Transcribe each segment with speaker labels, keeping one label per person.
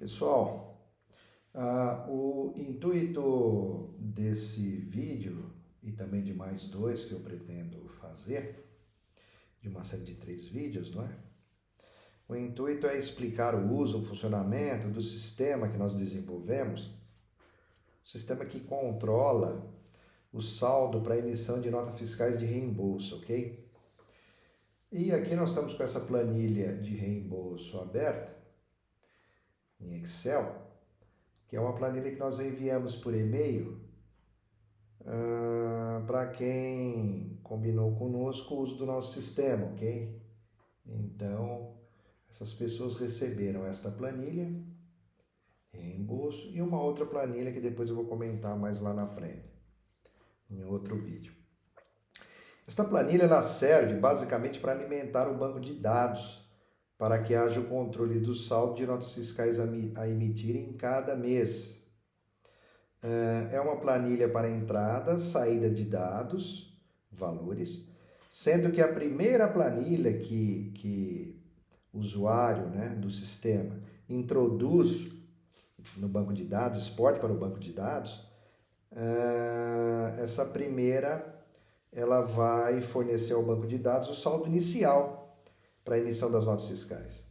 Speaker 1: Pessoal, o intuito desse vídeo e também de mais dois que eu pretendo fazer, de uma série de 3 vídeos, não é? O intuito é explicar o uso, o funcionamento do sistema que nós desenvolvemos, o sistema que controla o saldo para emissão de notas fiscais de reembolso, ok? E aqui nós estamos com essa planilha de reembolso aberta em Excel, que é uma planilha que nós enviamos por e-mail para quem combinou conosco o uso do nosso sistema, ok? Então, essas pessoas receberam esta planilha, reembolso, e uma outra planilha que depois eu vou comentar mais lá na frente, em outro vídeo. Esta planilha ela serve basicamente para alimentar o banco de dados, para que haja o controle do saldo de notas fiscais a emitir em cada mês. É uma planilha para entrada, saída de dados, valores, sendo que a primeira planilha que o usuário, né, do sistema introduz no banco de dados, exporta para o banco de dados, essa primeira ela vai fornecer ao banco de dados o saldo inicial para a emissão das notas fiscais.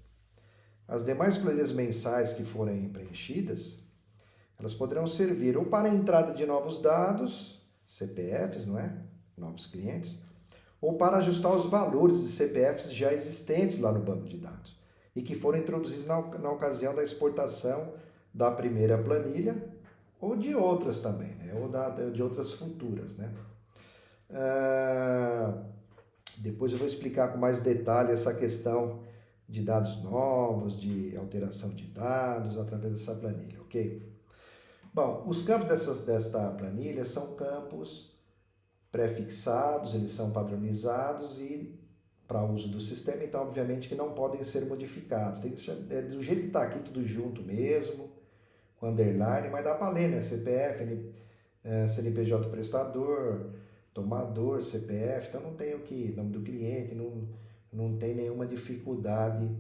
Speaker 1: As demais planilhas mensais que forem preenchidas, elas poderão servir ou para a entrada de novos dados, CPFs, não é? Novos clientes, ou para ajustar os valores de CPFs já existentes lá no banco de dados e que foram introduzidos na ocasião da exportação da primeira planilha ou de outras também, né? Ou de outras futuras, né? Depois eu vou explicar com mais detalhe essa questão de dados novos, de alteração de dados através dessa planilha, ok? Bom, os campos desta planilha são campos pré-fixados, eles são padronizados e para uso do sistema, então obviamente que não podem ser modificados. Tem que ser, do jeito que está aqui, tudo junto mesmo, com underline, mas dá para ler, né? CPF, CNPJ do prestador, tomador, CPF, então não tem o que, nome do cliente, não tem nenhuma dificuldade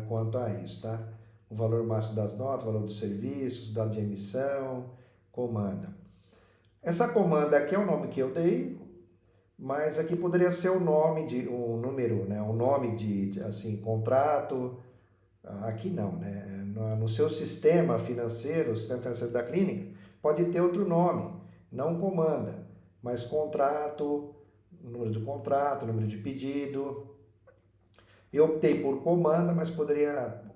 Speaker 1: quanto a isso, tá? O valor máximo das notas, o valor dos serviços, data de emissão, comanda. Essa comanda aqui é o nome que eu dei, mas aqui poderia ser o nome de um número, né? O nome de assim, contrato. Aqui não, né? No seu sistema financeiro, o sistema financeiro da clínica, pode ter outro nome, não comanda, mas contrato, número do contrato, número de pedido. Eu optei por comanda, mas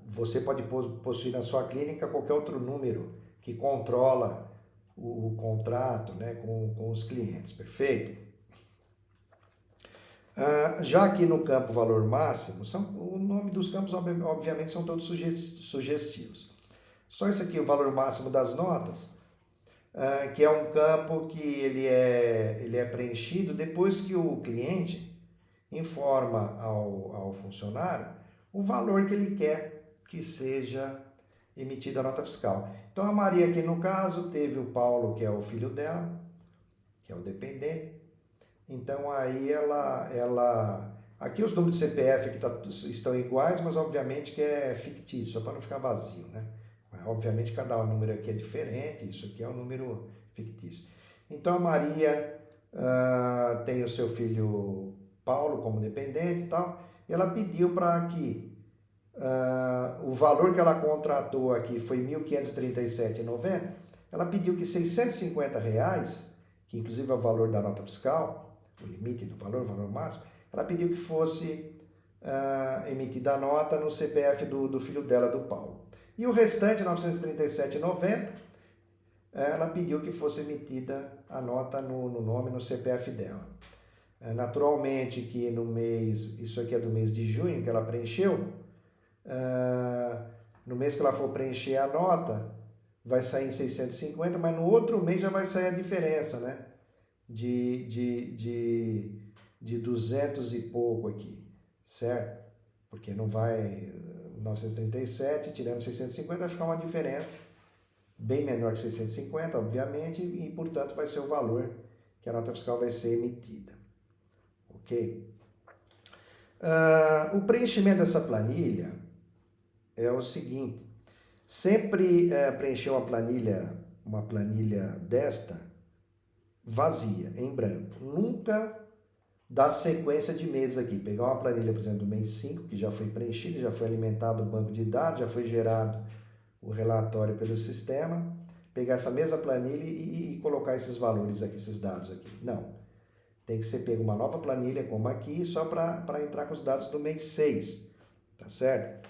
Speaker 1: você pode possuir na sua clínica qualquer outro número que controla o contrato, né, com os clientes, perfeito? Já aqui no campo valor máximo, o nome dos campos obviamente são todos sugestivos. Só isso aqui, o valor máximo das notas, que é um campo que ele é preenchido depois que o cliente informa ao funcionário o valor que ele quer que seja emitida a nota fiscal. Então a Maria aqui no caso teve o Paulo, que é o filho dela, que é o dependente. Então aí aqui os números de CPF aqui estão iguais, mas obviamente que é fictício, só para não ficar vazio, né? Mas, obviamente cada número aqui é diferente, isso aqui é um número fictício. Então a Maria tem o seu filho Paulo como dependente e tal, e ela pediu para que o valor que ela contratou aqui foi R$ 1.537,90, ela pediu que R$ 650, que inclusive é o valor da nota fiscal, o limite do valor, o valor máximo, ela pediu que fosse emitida a nota no CPF do filho dela, do Paulo. E o restante, R$ 937,90, ela pediu que fosse emitida a nota no nome, no CPF dela. Naturalmente que no mês, isso aqui é do mês de junho que ela preencheu, no mês que ela for preencher a nota, vai sair em 650, mas no outro mês já vai sair a diferença, né? De 200 e pouco aqui, certo? Porque não vai 937, tirando 650, vai ficar uma diferença bem menor que 650, obviamente, e portanto vai ser o valor que a nota fiscal vai ser emitida. Ok? O preenchimento dessa planilha é o seguinte: sempre preencher uma planilha desta vazia, em branco. Nunca dar sequência de meses aqui. Pegar uma planilha, por exemplo, do mês 5, que já foi preenchida, já foi alimentado o banco de dados, já foi gerado o relatório pelo sistema, pegar essa mesma planilha e colocar esses valores aqui, esses dados aqui. Não. Tem que ser pego uma nova planilha, como aqui, só para entrar com os dados do mês 6. Tá certo?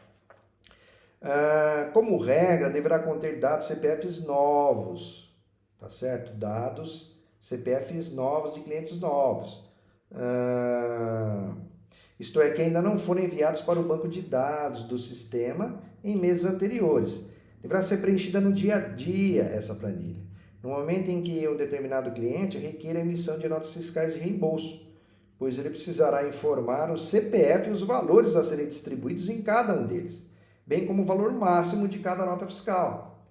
Speaker 1: Como regra, deverá conter dados CPFs novos. Tá certo? Dados CPFs novos de clientes novos. Isto é, que ainda não foram enviados para o banco de dados do sistema em meses anteriores. Deverá ser preenchida no dia a dia essa planilha, no momento em que um determinado cliente requer a emissão de notas fiscais de reembolso, pois ele precisará informar o CPF e os valores a serem distribuídos em cada um deles, bem como o valor máximo de cada nota fiscal.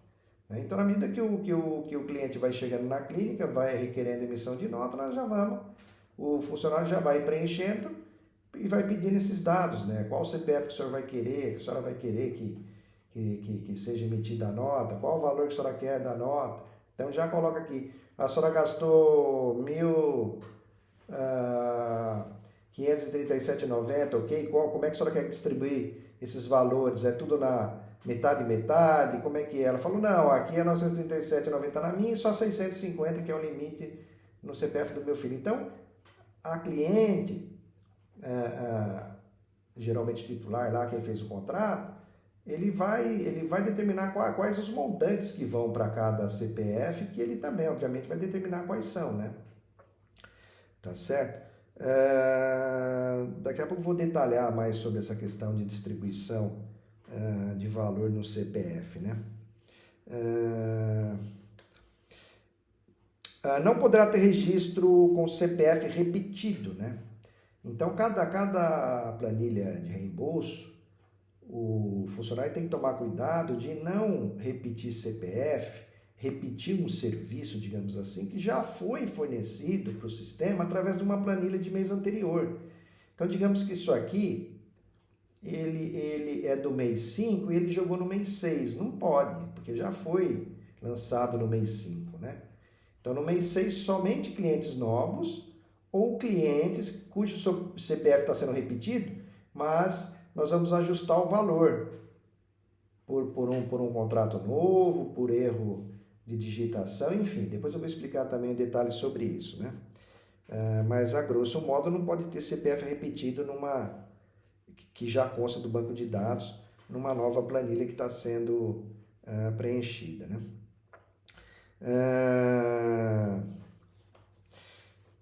Speaker 1: Então, na medida que o cliente vai chegando na clínica, vai requerendo emissão de nota, o funcionário já vai preenchendo e vai pedindo esses dados, né? Qual CPF que o senhor vai querer, que a senhora vai querer que seja emitida a nota, qual o valor que a senhora quer da nota. Então já coloca aqui, a senhora gastou R$1.537,90, ok? Como é que a senhora quer distribuir esses valores? É tudo na metade e metade? Como é que é? Ela falou, não, aqui é R$937,90 na minha e só 650, que é o limite no CPF do meu filho. Então, a cliente, geralmente titular lá, quem fez o contrato, ele vai determinar quais os montantes que vão para cada CPF, que ele também, obviamente, vai determinar quais são, né? Tá certo? Daqui a pouco eu vou detalhar mais sobre essa questão de distribuição de valor no CPF, né? Não poderá ter registro com CPF repetido, né? Então, cada planilha de reembolso, o funcionário tem que tomar cuidado de não repetir CPF, repetir um serviço, digamos assim, que já foi fornecido para o sistema através de uma planilha de mês anterior. Então, digamos que isso aqui, ele é do mês 5 e ele jogou no mês 6. Não pode, porque já foi lançado no mês 5, né? Então, no mês 6, somente clientes novos ou clientes cujo CPF está sendo repetido, mas nós vamos ajustar o valor por um contrato novo, por erro de digitação, enfim. Depois eu vou explicar também detalhes sobre isso, né? Mas, a grosso modo, não pode ter CPF repetido que já consta do banco de dados, numa nova planilha que está sendo preenchida, né?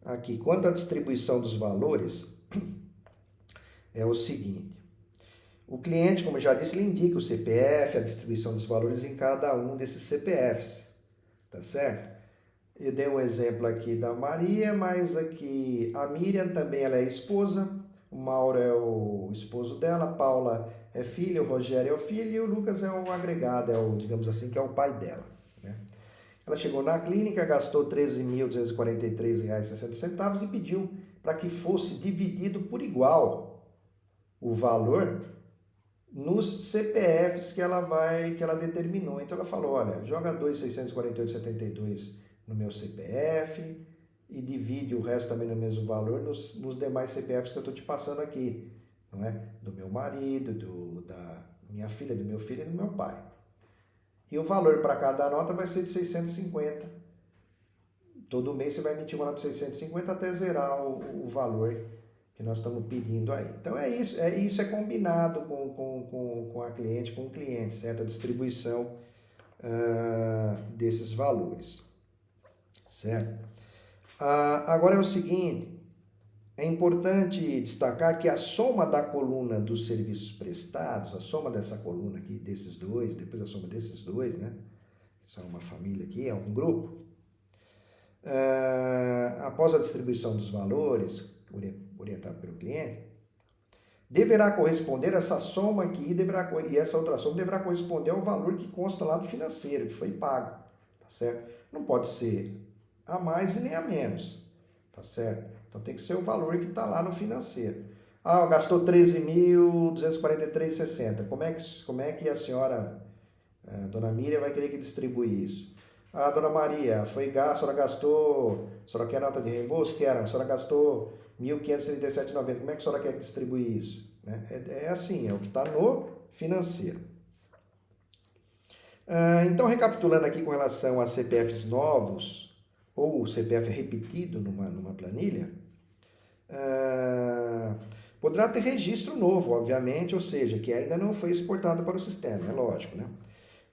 Speaker 1: Aqui, quanto à distribuição dos valores, é o seguinte. O cliente, como eu já disse, ele indica o CPF, a distribuição dos valores em cada um desses CPFs, tá certo? Eu dei um exemplo aqui da Maria, mas aqui a Miriam também, ela é esposa, o Mauro é o esposo dela, a Paula é filha, o Rogério é o filho e o Lucas é o agregado, digamos assim, que é o pai dela, né? Ela chegou na clínica, gastou R$ 13.243,60 e pediu para que fosse dividido por igual o valor nos CPFs que ela determinou. Então ela falou, olha, joga 2.648,72 no meu CPF e divide o resto também no mesmo valor nos demais CPFs que eu estou te passando aqui, não é? Do meu marido, da minha filha, do meu filho e do meu pai. E o valor para cada nota vai ser de 650. Todo mês você vai emitir uma nota de 650 até zerar o valor que nós estamos pedindo aí. Então isso é combinado com a cliente, com o cliente, certo? A distribuição desses valores, certo? Agora é o seguinte, é importante destacar que a soma da coluna dos serviços prestados, a soma dessa coluna aqui, desses dois, depois a soma desses dois, né? São uma família aqui, é um grupo. Após a distribuição dos valores, orientado pelo cliente, deverá corresponder essa soma aqui e essa outra soma deverá corresponder ao valor que consta lá do financeiro, que foi pago, tá certo? Não pode ser a mais e nem a menos, tá certo? Então tem que ser o valor que está lá no financeiro. Gastou R$ 13.243,60. Como é que a senhora A dona Miriam vai querer que distribua isso. Ah, dona Maria, foi gasto, a senhora gastou, a senhora quer nota de reembolso? Quero, a senhora gastou R$ 1.537,90, como é que a senhora quer que distribui isso? Né? É assim, é o que está no financeiro. Então, recapitulando aqui com relação a CPFs novos ou CPF repetido numa planilha, poderá ter registro novo, obviamente, ou seja, que ainda não foi exportado para o sistema, é lógico, né?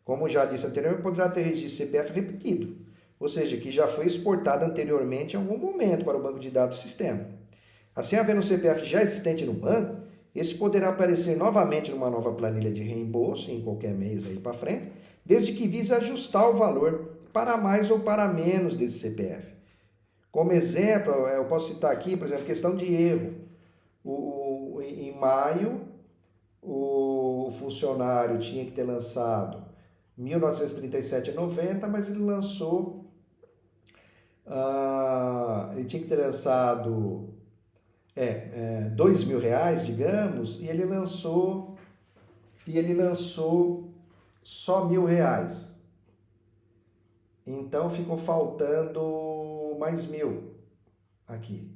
Speaker 1: Como já disse anteriormente, poderá ter registro CPF repetido, ou seja, que já foi exportado anteriormente em algum momento para o banco de dados do sistema. Assim, havendo um CPF já existente no banco, esse poderá aparecer novamente numa nova planilha de reembolso, em qualquer mês aí para frente, desde que vise ajustar o valor para mais ou para menos desse CPF. Como exemplo, eu posso citar aqui, por exemplo, questão de erro. Em maio, o funcionário tinha que ter lançado R$ 1.937,90, mas ele lançou, ele tinha que ter lançado R$ 2.000, digamos, e ele lançou só R$ 1.000. Então ficou faltando mais R$ 1.000 aqui.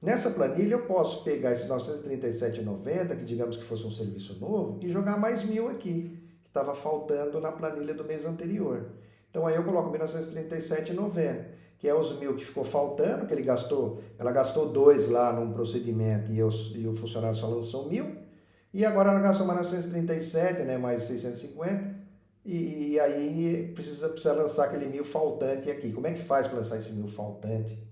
Speaker 1: Nessa planilha eu posso pegar esses R$ 937,90, que digamos que fosse um serviço novo, e jogar mais R$ 1.000 aqui, que estava faltando na planilha do mês anterior. Então aí eu coloco R$ 1.937,90, que é os R$ 1.000 que ficou faltando, que ela gastou 2 lá num procedimento e o funcionário só lançou R$ 1.000, e agora ela gastou mais 937, né, mais 650, e aí precisa lançar aquele R$ 1.000 faltante aqui. Como é que faz para lançar esse R$ 1.000 faltante?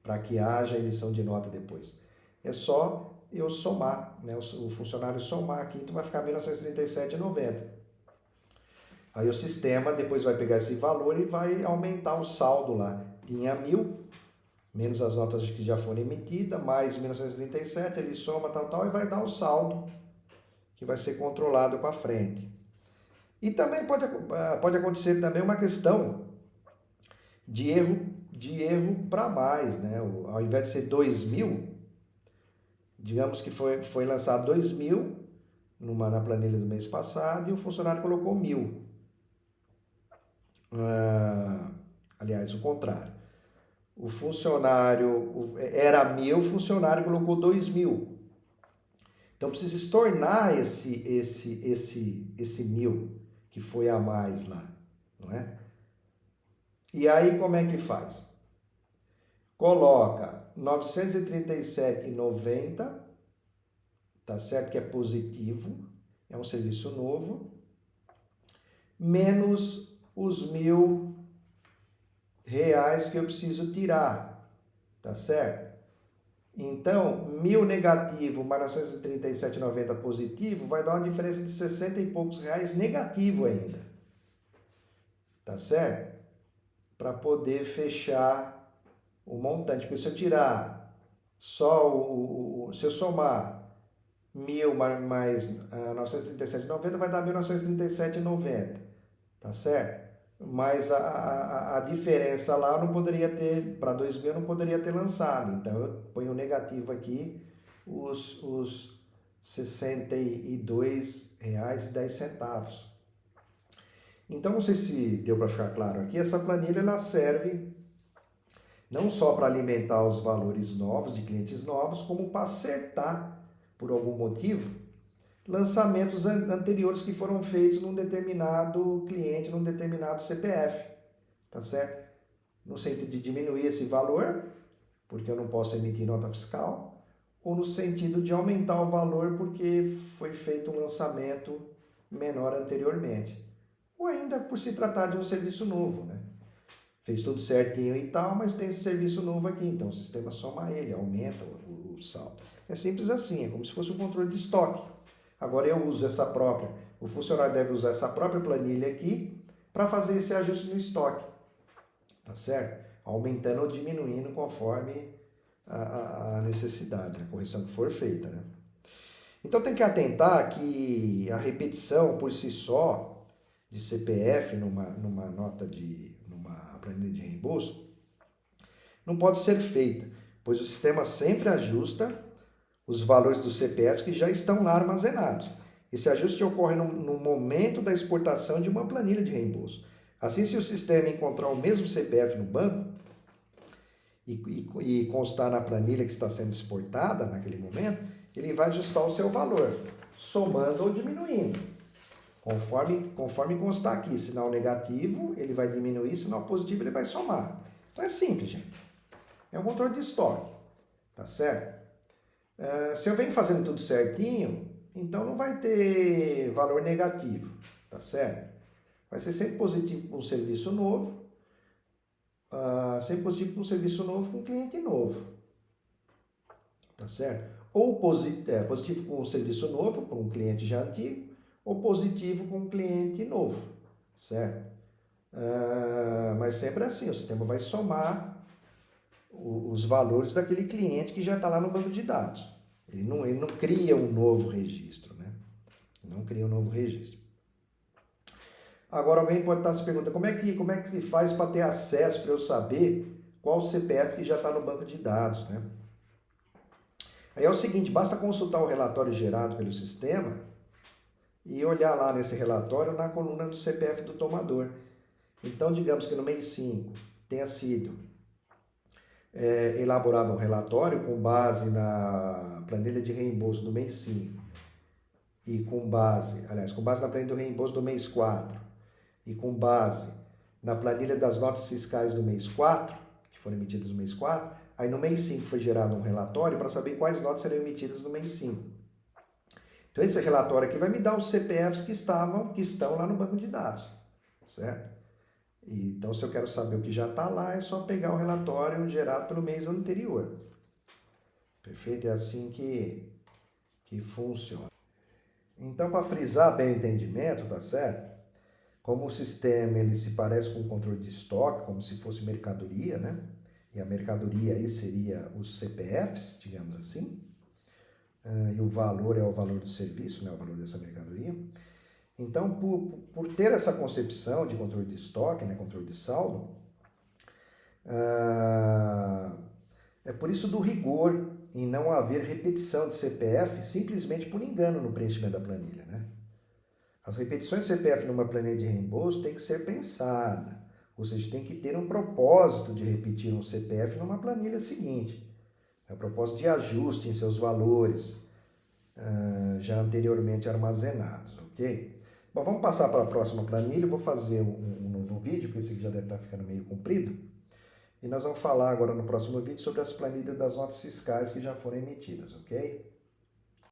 Speaker 1: Para que haja emissão de nota depois. É só eu somar, né? O funcionário somar aqui, então vai ficar R$ 1.937,90. Aí o sistema depois vai pegar esse valor e vai aumentar o saldo lá. Tinha 1.000, menos as notas que já foram emitidas, mais 1.937, ele soma, tal, e vai dar o saldo que vai ser controlado para frente. E também pode acontecer também uma questão de erro para mais, né? Ao invés de ser 2.000, digamos que foi lançado 2.000 na planilha do mês passado e o funcionário colocou 1.000. Aliás, o contrário. O funcionário era 1.000, o funcionário colocou 2.000. Então precisa estornar esse 1.000 que foi a mais lá, não é? E aí como é que faz? Coloca 937,90, tá certo que é positivo, é um serviço novo, menos os R$ 1.000 que eu preciso tirar, tá certo? Então, 1.000 negativo mais 937,90 positivo vai dar uma diferença de 60 e poucos reais negativo ainda, tá certo? Para poder fechar o montante, porque se eu tirar só se eu somar 1.000 mais 937,90 vai dar 1.937,90, tá certo? Mas a diferença lá não poderia ter, para 2.000 não poderia ter lançado, então eu ponho o negativo aqui, os R$ 62,10. Então, não sei se deu para ficar claro aqui, essa planilha ela serve não só para alimentar os valores novos de clientes novos, como para acertar, por algum motivo, lançamentos anteriores que foram feitos num determinado cliente, num determinado CPF, tá certo? No sentido de diminuir esse valor, porque eu não posso emitir nota fiscal, ou no sentido de aumentar o valor porque foi feito um lançamento menor anteriormente. Ou ainda por se tratar de um serviço novo, né? Fez tudo certinho e tal, mas tem esse serviço novo aqui, então o sistema soma ele, aumenta o saldo. É simples assim, é como se fosse um controle de estoque. Agora eu uso o funcionário deve usar essa própria planilha aqui para fazer esse ajuste no estoque, tá certo? Aumentando ou diminuindo conforme a necessidade, a correção que for feita, né? Então tem que atentar que a repetição por si só de CPF numa planilha de reembolso não pode ser feita, pois o sistema sempre ajusta os valores dos CPFs que já estão lá armazenados. Esse ajuste ocorre no momento da exportação de uma planilha de reembolso. Assim, se o sistema encontrar o mesmo CPF no banco e constar na planilha que está sendo exportada naquele momento, ele vai ajustar o seu valor, somando ou diminuindo. Conforme constar aqui, sinal negativo, ele vai diminuir, sinal positivo, ele vai somar. Então é simples, gente. É um controle de estoque, tá certo? Se eu venho fazendo tudo certinho, então não vai ter valor negativo, tá certo? Vai ser sempre positivo com um serviço novo, sempre positivo com um serviço novo com um cliente novo, tá certo? Ou positivo com um serviço novo com um cliente já antigo, ou positivo com um cliente novo, certo? Mas sempre assim, o sistema vai somar os valores daquele cliente que já está lá no banco de dados. Ele não cria um novo registro, né? Não cria um novo registro. Agora alguém pode estar se perguntando, como é que faz para ter acesso, para eu saber qual o CPF que já está no banco de dados, né? Aí é o seguinte, basta consultar o relatório gerado pelo sistema e olhar lá nesse relatório na coluna do CPF do tomador. Então, digamos que no mês 5 tenha sido elaborado um relatório com base na planilha de reembolso do mês 5 e com base na planilha do reembolso do mês 4 e com base na planilha das notas fiscais do mês 4, que foram emitidas no mês 4, aí no mês 5 foi gerado um relatório para saber quais notas serão emitidas no mês 5. Então esse relatório aqui vai me dar os CPFs que estão lá no banco de dados, certo? Então, se eu quero saber o que já está lá, é só pegar o relatório gerado pelo mês anterior. Perfeito? É assim que funciona. Então, para frisar bem o entendimento, tá certo? Como o sistema ele se parece com o controle de estoque, como se fosse mercadoria, né? E a mercadoria aí seria os CPFs, digamos assim. E o valor é o valor do serviço, né? O valor dessa mercadoria. Então, por ter essa concepção de controle de estoque, né, controle de saldo, é por isso do rigor em não haver repetição de CPF simplesmente por engano no preenchimento da planilha, né? As repetições de CPF numa planilha de reembolso tem que ser pensada, ou seja, tem que ter um propósito de repetir um CPF numa planilha seguinte, um propósito de ajuste em seus valores já anteriormente armazenados, ok? Bom, vamos passar para a próxima planilha. Eu vou fazer um novo vídeo, porque esse aqui já deve estar ficando meio comprido. E nós vamos falar agora no próximo vídeo sobre as planilhas das notas fiscais que já foram emitidas, ok?